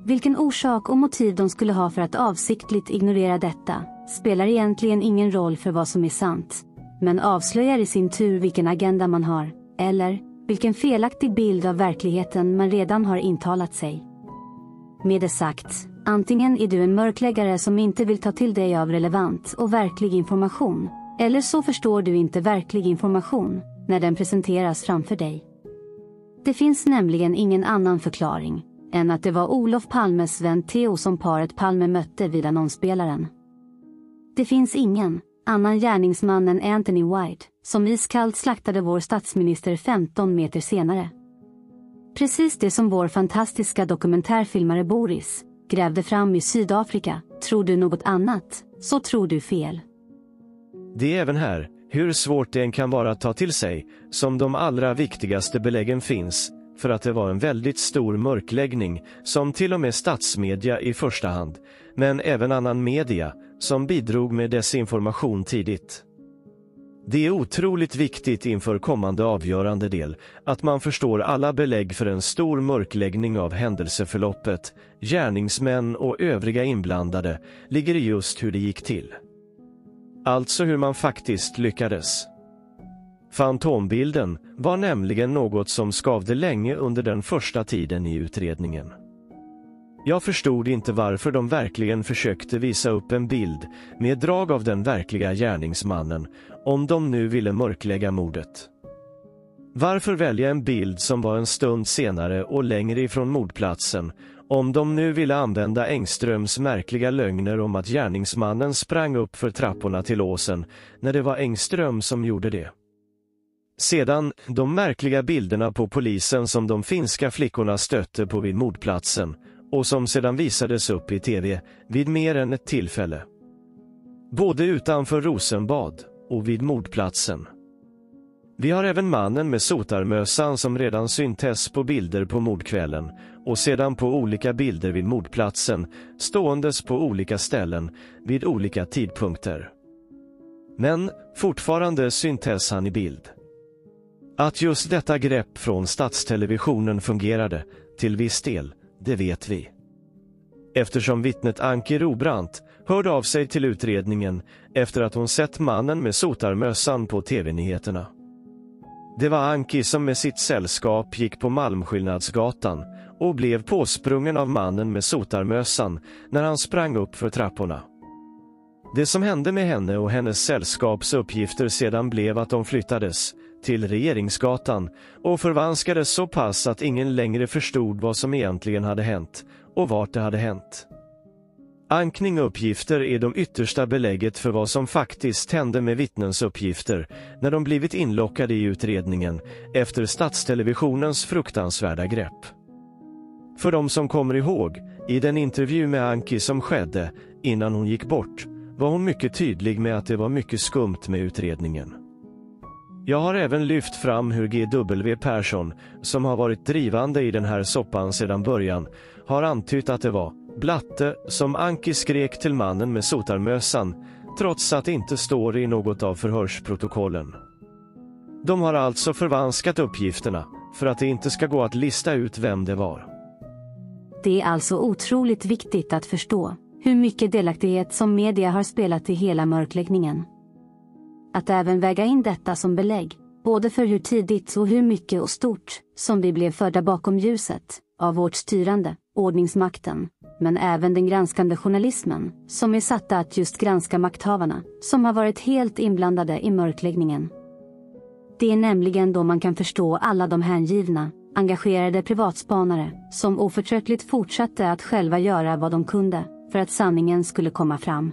Vilken orsak och motiv de skulle ha för att avsiktligt ignorera detta spelar egentligen ingen roll för vad som är sant, men avslöjar i sin tur vilken agenda man har, eller vilken felaktig bild av verkligheten man redan har intalat sig. Med det sagt, antingen är du en mörkläggare som inte vill ta till dig av relevant och verklig information, eller så förstår du inte verklig information när den presenteras framför dig. Det finns nämligen ingen annan förklaring än att det var Olof Palmes vän Theo som paret Palme mötte vid annonsspelaren. Det finns ingen annan gärningsman än Anthony White som iskallt slaktade vår statsminister 15 meter senare. Precis det som vår fantastiska dokumentärfilmare Boris grävde fram i Sydafrika. Tror du något annat, så tror du fel. Det är även här, hur svårt det än kan vara att ta till sig, som de allra viktigaste beläggen finns för att det var en väldigt stor mörkläggning som till och med statsmedia i första hand, men även annan media, som bidrog med desinformation tidigt. Det är otroligt viktigt inför kommande avgörande del att man förstår alla belägg för en stor mörkläggning av händelseförloppet, gärningsmän och övriga inblandade ligger i just hur det gick till. Alltså hur man faktiskt lyckades. Fantombilden var nämligen något som skavde länge under den första tiden i utredningen. Jag förstod inte varför de verkligen försökte visa upp en bild med drag av den verkliga gärningsmannen, om de nu ville mörklägga mordet. Varför välja en bild som var en stund senare och längre ifrån mordplatsen, om de nu ville använda Engströms märkliga lögner om att gärningsmannen sprang upp för trapporna till åsen när det var Engström som gjorde det? Sedan, de märkliga bilderna på polisen som de finska flickorna stötte på vid mordplatsen och som sedan visades upp i tv vid mer än ett tillfälle. Både utanför Rosenbad och vid mordplatsen. Vi har även mannen med sotarmössan som redan syntes på bilder på mordkvällen och sedan på olika bilder vid mordplatsen, ståendes på olika ställen vid olika tidpunkter. Men fortfarande syntes han i bild. Att just detta grepp från statstelevisionen fungerade, till viss del, det vet vi. Eftersom vittnet Anki Robrandt hörde av sig till utredningen efter att hon sett mannen med sotarmössan på tv-nyheterna. Det var Anki som med sitt sällskap gick på Malmskillnadsgatan och blev påsprungen av mannen med sotarmössan när han sprang upp för trapporna. Det som hände med henne och hennes sällskaps uppgifter sedan blev att de flyttades till Regeringsgatan och förvanskades så pass att ingen längre förstod vad som egentligen hade hänt och vart det hade hänt. Ankning och uppgifter är de yttersta belägget för vad som faktiskt hände med vittnens uppgifter när de blivit inlockade i utredningen efter statstelevisionens fruktansvärda grepp. För de som kommer ihåg, i den intervju med Anki som skedde innan hon gick bort, var hon mycket tydlig med att det var mycket skumt med utredningen. Jag har även lyft fram hur G.W. Persson, som har varit drivande i den här soppan sedan början, har antytt att det var Blatte som Anki skrek till mannen med sotarmössan, trots att det inte står i något av förhörsprotokollen. De har alltså förvanskat uppgifterna för att det inte ska gå att lista ut vem det var. Det är alltså otroligt viktigt att förstå hur mycket delaktighet som media har spelat i hela mörkläggningen. Att även väga in detta som belägg, både för hur tidigt och hur mycket och stort som vi blev förda bakom ljuset av vårt styrande, ordningsmakten, men även den granskande journalismen som är satta att just granska makthavarna som har varit helt inblandade i mörkläggningen. Det är nämligen då man kan förstå alla de hängivna, engagerade privatspanare som oförtröttligt fortsatte att själva göra vad de kunde för att sanningen skulle komma fram.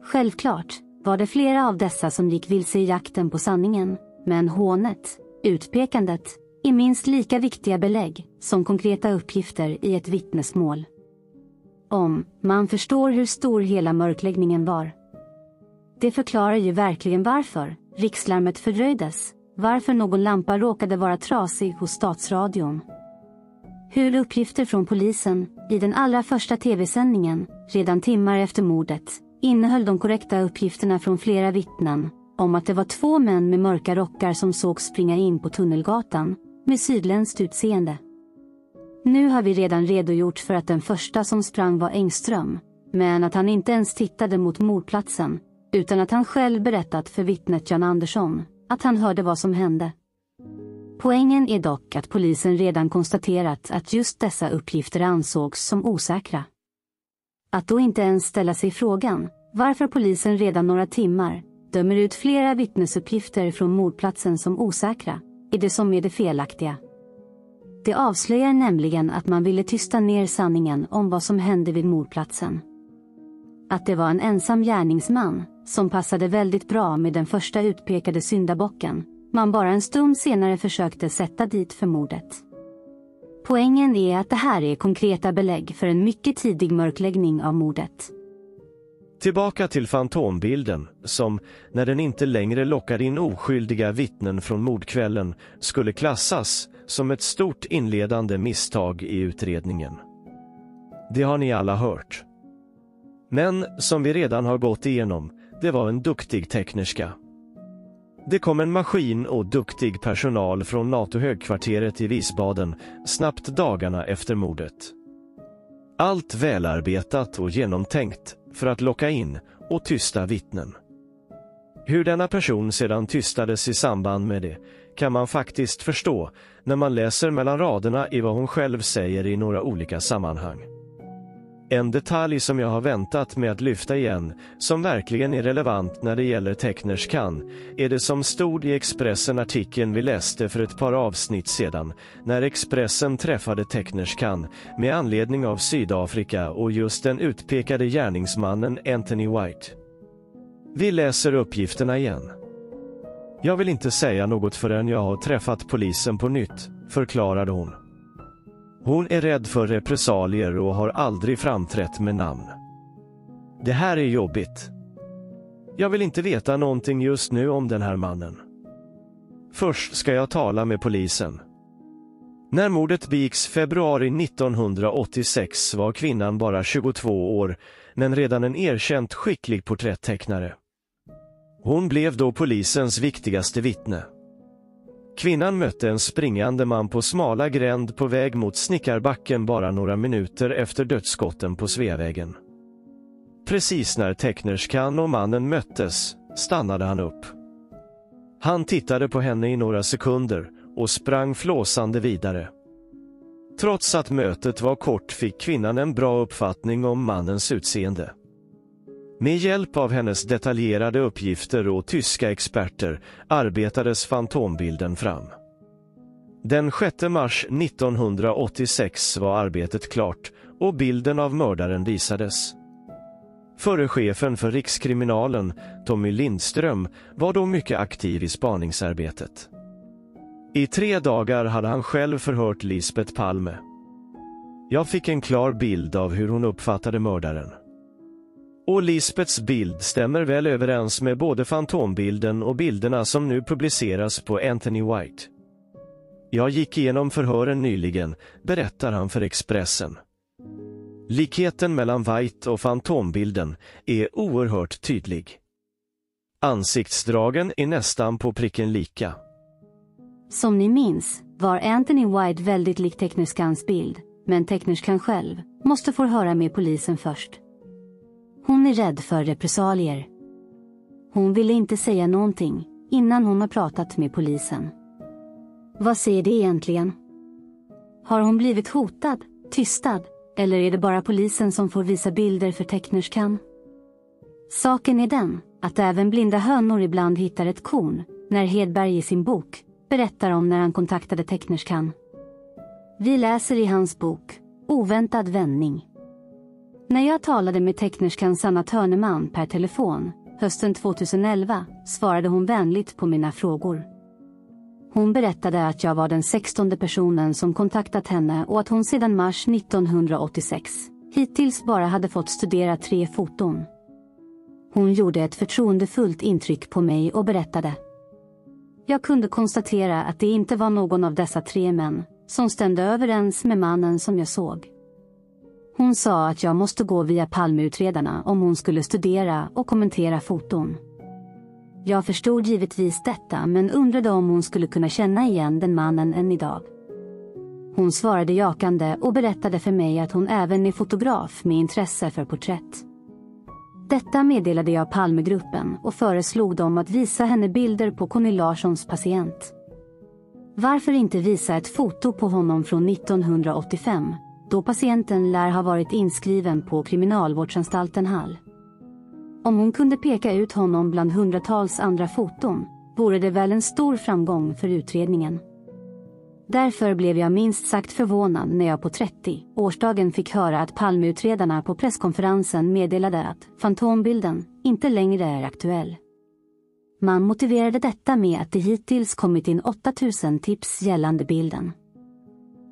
Självklart var det flera av dessa som gick vilse i jakten på sanningen, men hånet, utpekandet, är minst lika viktiga belägg som konkreta uppgifter i ett vittnesmål. Om man förstår hur stor hela mörkläggningen var. Det förklarar ju verkligen varför rikslarmet fördröjdes, varför någon lampa råkade vara trasig hos Statsradion. Hur uppgifter från polisen i den allra första tv-sändningen, redan timmar efter mordet, innehöll de korrekta uppgifterna från flera vittnen om att det var 2 män med mörka rockar som sågs springa in på Tunnelgatan med sydländskt utseende. Nu har vi redan redogjort för att den första som sprang var Engström, men att han inte ens tittade mot mordplatsen utan att han själv berättat för vittnet Jan Andersson att han hörde vad som hände. Poängen är dock att polisen redan konstaterat att just dessa uppgifter ansågs som osäkra. Att då inte ens ställa sig frågan varför polisen redan några timmar dömer ut flera vittnesuppgifter från mordplatsen som osäkra är det som är det felaktiga. Det avslöjar nämligen att man ville tysta ner sanningen om vad som hände vid mordplatsen. Att det var en ensam gärningsman som passade väldigt bra med den första utpekade syndabocken man bara en stund senare försökte sätta dit för mordet. Poängen är att det här är konkreta belägg för en mycket tidig mörkläggning av mordet. Tillbaka till fantombilden som, när den inte längre lockade in oskyldiga vittnen från mordkvällen, skulle klassas som ett stort inledande misstag i utredningen. Det har ni alla hört. Men, som vi redan har gått igenom, det var en duktig tekniska. Det kom en maskin och duktig personal från NATO-högkvarteret i Wiesbaden snabbt dagarna efter mordet. Allt välarbetat och genomtänkt för att locka in och tysta vittnen. Hur denna person sedan tystades i samband med det kan man faktiskt förstå när man läser mellan raderna i vad hon själv säger i några olika sammanhang. En detalj som jag har väntat med att lyfta igen, som verkligen är relevant när det gäller Technerskan, är det som stod i Expressen-artikeln vi läste för ett par avsnitt sedan, när Expressen träffade Technerskan med anledning av Sydafrika och just den utpekade gärningsmannen Anthony White. Vi läser uppgifterna igen. Jag vill inte säga något förrän jag har träffat polisen på nytt, förklarade hon. Hon är rädd för repressalier och har aldrig framträtt med namn. Det här är jobbigt. Jag vill inte veta någonting just nu om den här mannen. Först ska jag tala med polisen. När mordet begicks februari 1986 var kvinnan bara 22 år, men redan en erkänt skicklig porträttecknare. Hon blev då polisens viktigaste vittne. Kvinnan mötte en springande man på smala gränd på väg mot Snickarbacken bara några minuter efter dödsskotten på Sveavägen. Precis när Technerskan och mannen möttes stannade han upp. Han tittade på henne i några sekunder och sprang flåsande vidare. Trots att mötet var kort fick kvinnan en bra uppfattning om mannens utseende. Med hjälp av hennes detaljerade uppgifter och tyska experter arbetades fantombilden fram. Den 6 mars 1986 var arbetet klart och bilden av mördaren visades. Förre chefen för Rikskriminalen, Tommy Lindström, var då mycket aktiv i spaningsarbetet. I 3 dagar hade han själv förhört Lisbeth Palme. Jag fick en klar bild av hur hon uppfattade mördaren. Och Lisbeths bild stämmer väl överens med både fantombilden och bilderna som nu publiceras på Anthony White. Jag gick igenom förhören nyligen, berättar han för Expressen. Likheten mellan White och fantombilden är oerhört tydlig. Ansiktsdragen är nästan på pricken lika. Som ni minns var Anthony White väldigt lik Technerskans bild, men Technerskan själv måste få höra med polisen först. Hon är rädd för repressalier. Hon ville inte säga någonting innan hon har pratat med polisen. Vad säger det egentligen? Har hon blivit hotad, tystad, eller är det bara polisen som får visa bilder för Technerskan? Saken är den att även blinda hönor ibland hittar ett korn, när Hedberg i sin bok berättar om när han kontaktade Technerskan. Vi läser i hans bok Oväntad vändning. När jag talade med Technerskans Sanna Törneman per telefon hösten 2011 svarade hon vänligt på mina frågor. Hon berättade att jag var den 16:e personen som kontaktat henne och att hon sedan mars 1986 hittills bara hade fått studera 3 foton. Hon gjorde ett förtroendefullt intryck på mig och berättade. Jag kunde konstatera att det inte var någon av dessa 3 män som stämde överens med mannen som jag såg. Hon sa att jag måste gå via Palmeutredarna om hon skulle studera och kommentera foton. Jag förstod givetvis detta men undrade om hon skulle kunna känna igen den mannen än idag. Hon svarade jakande och berättade för mig att hon även är fotograf med intresse för porträtt. Detta meddelade jag Palmegruppen och föreslog dem att visa henne bilder på Conny Larssons patient. Varför inte visa ett foto på honom från 1985, då patienten lär ha varit inskriven på kriminalvårdsanstalten Hall? Om hon kunde peka ut honom bland hundratals andra foton, vore det väl en stor framgång för utredningen. Därför blev jag minst sagt förvånad när jag på 30-årsdagen fick höra att Palmeutredarna på presskonferensen meddelade att fantombilden inte längre är aktuell. Man motiverade detta med att det hittills kommit in 8000 tips gällande bilden.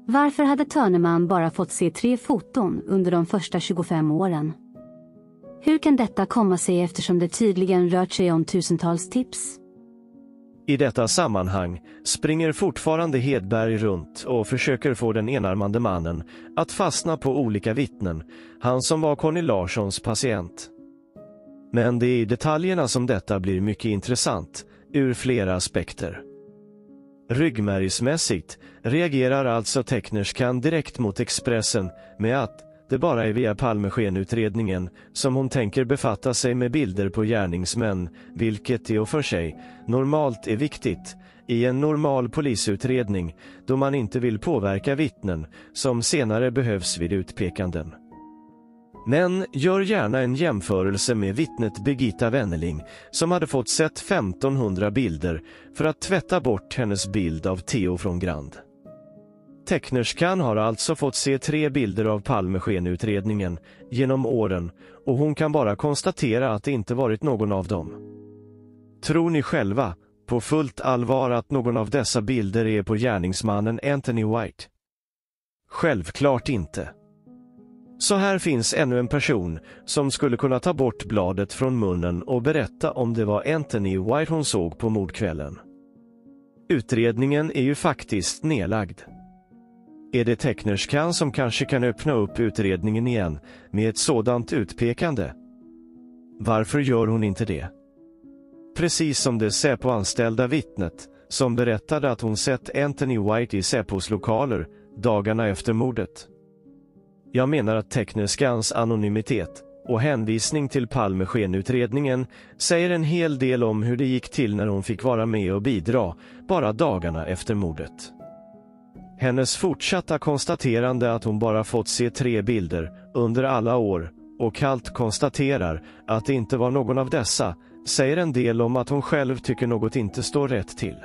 Varför hade Törneman bara fått se 3 foton under de första 25 åren? Hur kan detta komma sig eftersom det tydligen rört sig om tusentals tips? I detta sammanhang springer fortfarande Hedberg runt och försöker få den enarmande mannen att fastna på olika vittnen, han som var Conny Larssons patient. Men det är i detaljerna som detta blir mycket intressant, ur flera aspekter. Ryggmärgsmässigt reagerar alltså Technerskan direkt mot Expressen med att det bara är via Palmeskenutredningen som hon tänker befatta sig med bilder på gärningsmän, vilket i och för sig normalt är viktigt i en normal polisutredning då man inte vill påverka vittnen som senare behövs vid utpekanden. Men gör gärna en jämförelse med vittnet Birgitta Wennerling som hade fått sett 1500 bilder för att tvätta bort hennes bild av Theo från Grand. Tecknerskan har alltså fått se 3 bilder av Palmeskenutredningen genom åren och hon kan bara konstatera att det inte varit någon av dem. Tror ni själva på fullt allvar att någon av dessa bilder är på gärningsmannen Anthony White? Självklart inte. Så här finns ännu en person som skulle kunna ta bort bladet från munnen och berätta om det var Anthony White hon såg på mordkvällen. Utredningen är ju faktiskt nedlagd. Är det tecknerskan som kanske kan öppna upp utredningen igen med ett sådant utpekande? Varför gör hon inte det? Precis som det Säpo-anställda vittnet som berättade att hon sett Anthony White i Säpos lokaler dagarna efter mordet. Jag menar att tecknerskans anonymitet och hänvisning till Palmeskenutredningen säger en hel del om hur det gick till när hon fick vara med och bidra bara dagarna efter mordet. Hennes fortsatta konstaterande att hon bara fått se 3 bilder under alla år och kallt konstaterar att det inte var någon av dessa säger en del om att hon själv tycker något inte står rätt till.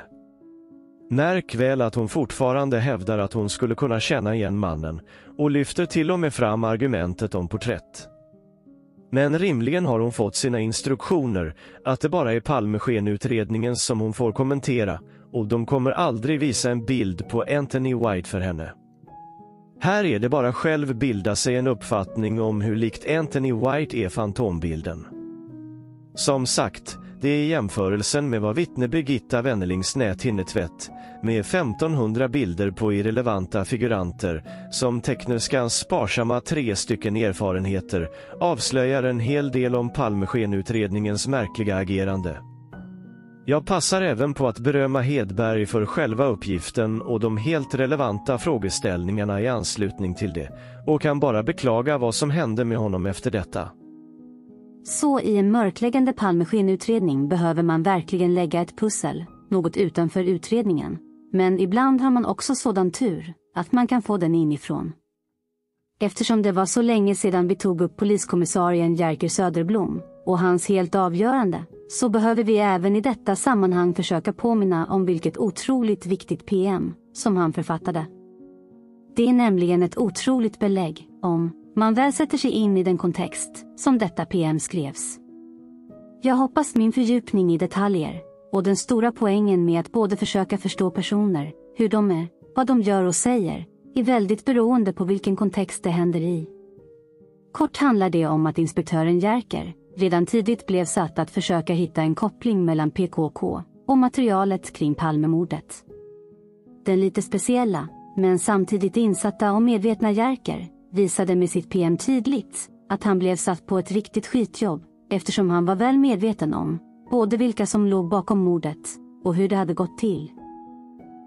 Märk väl att hon fortfarande hävdar att hon skulle kunna känna igen mannen och lyfter till och med fram argumentet om porträtt. Men rimligen har hon fått sina instruktioner att det bara är Palmeskenutredningen som hon får kommentera och de kommer aldrig visa en bild på Anthony White för henne. Här är det bara själv bilda sig en uppfattning om hur likt Anthony White är fantombilden. Som sagt, det är jämförelsen med vad vittne Birgitta Wennerlings näthinnetvätt med 1500 bilder på irrelevanta figuranter som tecknerskans sparsamma 3 stycken erfarenheter avslöjar en hel del om Palmeskenutredningens märkliga agerande. Jag passar även på att berömma Hedberg för själva uppgiften och de helt relevanta frågeställningarna i anslutning till det och kan bara beklaga vad som hände med honom efter detta. Så i en mörkläggande Palmeskenutredning behöver man verkligen lägga ett pussel, något utanför utredningen. Men ibland har man också sådan tur att man kan få den inifrån. Eftersom det var så länge sedan vi tog upp poliskommissarien Jerker Söderblom och hans helt avgörande, så behöver vi även i detta sammanhang försöka påminna om vilket otroligt viktigt PM som han författade. Det är nämligen ett otroligt belägg om man väl sätter sig in i den kontext som detta PM skrevs. Jag hoppas min fördjupning i detaljer och den stora poängen med att både försöka förstå personer, hur de är, vad de gör och säger, är väldigt beroende på vilken kontext det händer i. Kort handlar det om att inspektören Jerker redan tidigt blev satt att försöka hitta en koppling mellan PKK och materialet kring Palmemordet. Den lite speciella, men samtidigt insatta och medvetna Jerker visade med sitt PM tydligt att han blev satt på ett riktigt skitjobb eftersom han var väl medveten om både vilka som låg bakom mordet och hur det hade gått till.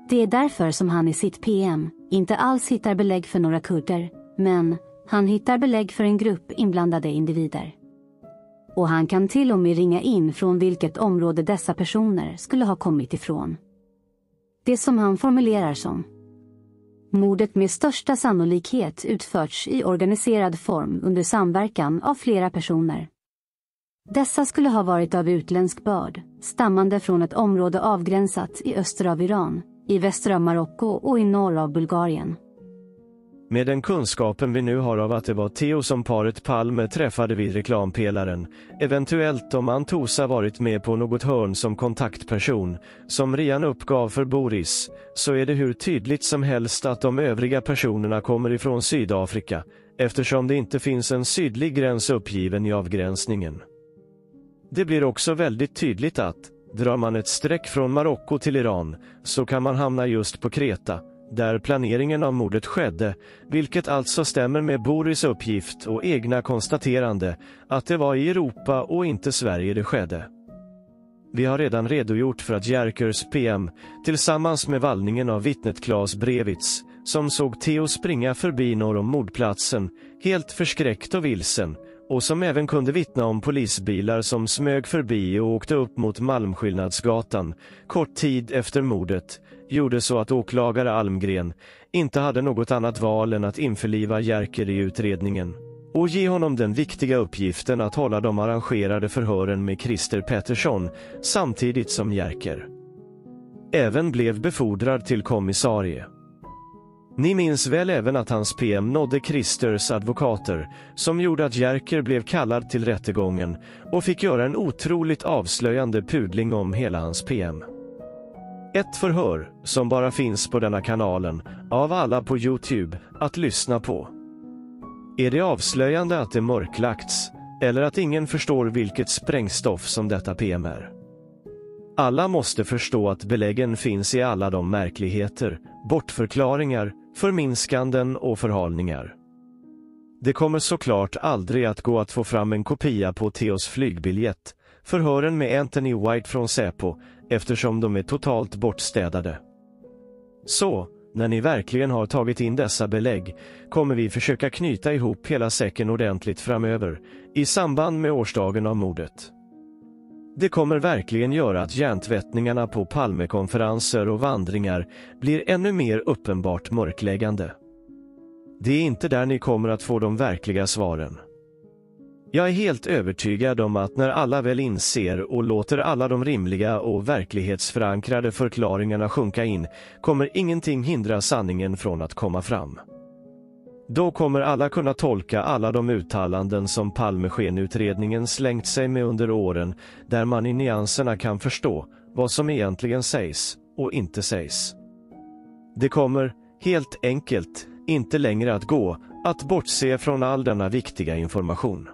Det är därför som han i sitt PM inte alls hittar belägg för några kurder, men han hittar belägg för en grupp inblandade individer. Och han kan till och med ringa in från vilket område dessa personer skulle ha kommit ifrån. Det som han formulerar som: mordet med största sannolikhet utförts i organiserad form under samverkan av flera personer. Dessa skulle ha varit av utländsk börd, stammande från ett område avgränsat i öster av Iran, i väster av Marocko och i norr av Bulgarien. Med den kunskapen vi nu har av att det var Theo som paret Palme träffade vid reklampelaren, eventuellt om Antosa varit med på något hörn som kontaktperson, som Rian uppgav för Boris, så är det hur tydligt som helst att de övriga personerna kommer ifrån Sydafrika, eftersom det inte finns en sydlig gräns uppgiven i avgränsningen. Det blir också väldigt tydligt att, drar man ett streck från Marocko till Iran, så kan man hamna just på Kreta, där planeringen av mordet skedde, vilket alltså stämmer med Boris uppgift och egna konstaterande att det var i Europa och inte Sverige det skedde. Vi har redan redogjort för att Jerkers PM, tillsammans med vallningen av vittnet Claes Brevitz, som såg Theo springa förbi norr om mordplatsen, helt förskräckt och vilsen, och som även kunde vittna om polisbilar som smög förbi och åkte upp mot Malmskillnadsgatan kort tid efter mordet, gjorde så att åklagare Almgren inte hade något annat val än att införliva Jerker i utredningen och ge honom den viktiga uppgiften att hålla de arrangerade förhören med Christer Pettersson samtidigt som Jerker även blev befordrad till kommissarie. Ni minns väl även att hans PM nådde Christers advokater, som gjorde att Jerker blev kallad till rättegången och fick göra en otroligt avslöjande pudling om hela hans PM. Ett förhör som bara finns på denna kanalen av alla på YouTube att lyssna på. Är det avslöjande att det mörklagts, eller att ingen förstår vilket sprängstoff som detta PM är? Alla måste förstå att beläggen finns i alla de märkligheter, bortförklaringar, förminskanden och förhalningar. Det kommer såklart aldrig att gå att få fram en kopia på Theos flygbiljett, förhören med Anthony White från Säpo, eftersom de är totalt bortstädade. Så, när ni verkligen har tagit in dessa belägg, kommer vi försöka knyta ihop hela säcken ordentligt framöver, i samband med årsdagen av mordet. Det kommer verkligen göra att hjärntvättningarna på Palmekonferenser och vandringar blir ännu mer uppenbart mörkläggande. Det är inte där ni kommer att få de verkliga svaren. Jag är helt övertygad om att när alla väl inser och låter alla de rimliga och verklighetsförankrade förklaringarna sjunka in, kommer ingenting hindra sanningen från att komma fram. Då kommer alla kunna tolka alla de uttalanden som Palmeskenutredningen slängt sig med under åren, där man i nyanserna kan förstå vad som egentligen sägs och inte sägs. Det kommer, helt enkelt, inte längre att gå att bortse från all denna viktiga information.